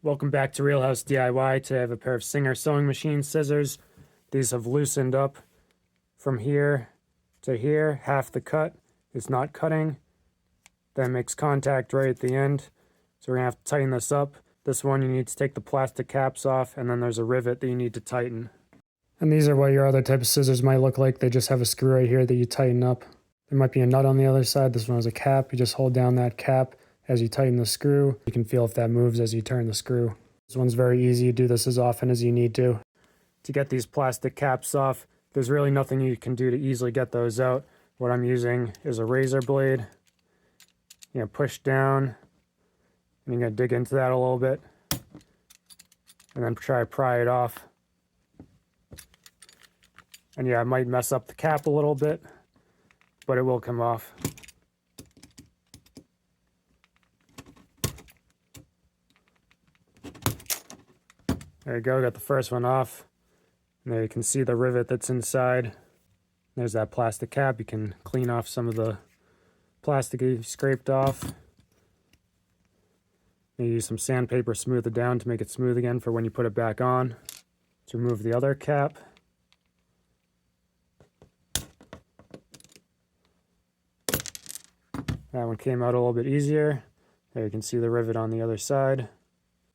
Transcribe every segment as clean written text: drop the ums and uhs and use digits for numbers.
Welcome back to Real House DIY. Today I have a pair of Singer sewing machine scissors. These have loosened up from here to here. Half the cut is not cutting. That makes contact right at the end. So we're going to have to tighten this up. This one you need to take the plastic caps off, and then there's a rivet that you need to tighten. And these are what your other type of scissors might look like. They just have a screw right here that you tighten up. There might be a nut on the other side. This one has a cap. You just hold down that cap as you tighten the screw. You can feel if that moves as you turn the screw. This one's very easy. You do this as often as you need to. To get these plastic caps off, there's really nothing you can do to easily get those out. What I'm using is a razor blade. You know, push down, and you're going to dig into that a little bit, and then try to pry it off. And yeah, I might mess up the cap a little bit, but it will come off. There you go, got the first one off. And there you can see the rivet that's inside. There's that plastic cap. You can clean off some of the plastic you scraped off. Maybe use some sandpaper, smooth it down to make it smooth again for when you put it back on. Let's remove the other cap. That one came out a little bit easier. There you can see the rivet on the other side.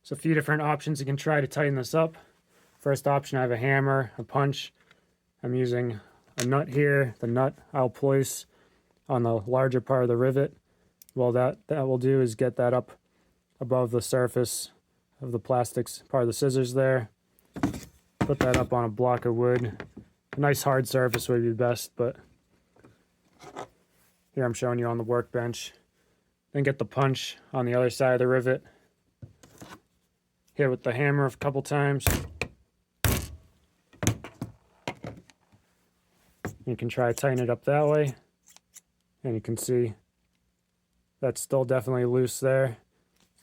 So a few different options you can try to tighten this up. First option, I have a hammer, a punch. I'm using a nut here. The nut I'll place on the larger part of the rivet. Well, that will do is get that up above the surface of the plastics part of the scissors there. Put that up on a block of wood. A nice hard surface would be best, but here I'm showing you on the workbench. Then get the punch on the other side of the rivet. Hit with the hammer a couple times. You can try to tighten it up that way. And you can see that's still definitely loose there.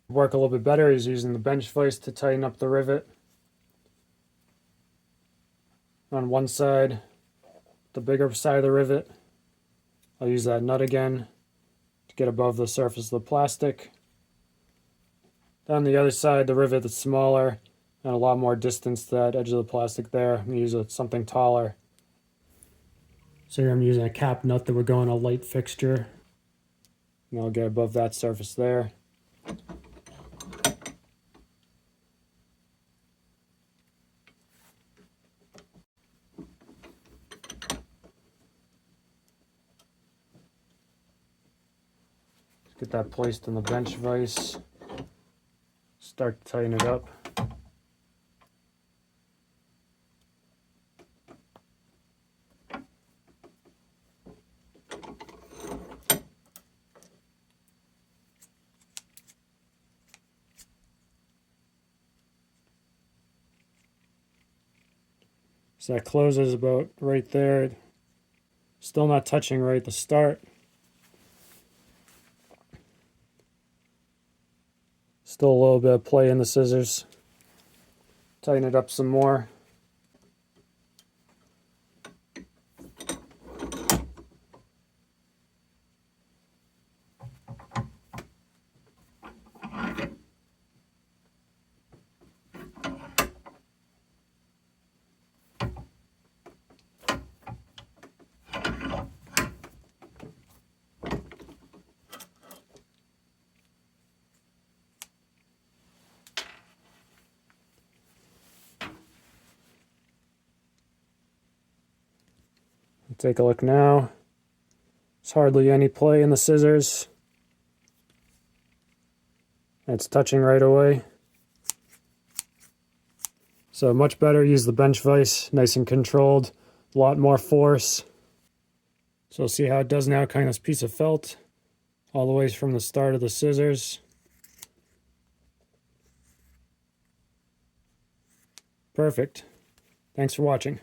Work a little bit better is using the bench vise to tighten up the rivet. On one side, the bigger side of the rivet, I'll use that nut again to get above the surface of the plastic. On the other side, the rivet is smaller and a lot more distance to that edge of the plastic there. I'm going to use something taller. So here I'm using a cap nut that would go on a light fixture. And I'll get above that surface there. Get that placed in the bench vise. Start to tighten it up. So that closes about right there. Still not touching right at the start. Still a little bit of play in the scissors. Tighten it up some more. Take a look now. There's hardly any play in the scissors. It's touching right away. So much better use the bench vise, nice and controlled, a lot more force. So see how it does now, kind of this piece of felt all the way from the start of the scissors. Perfect. Thanks for watching.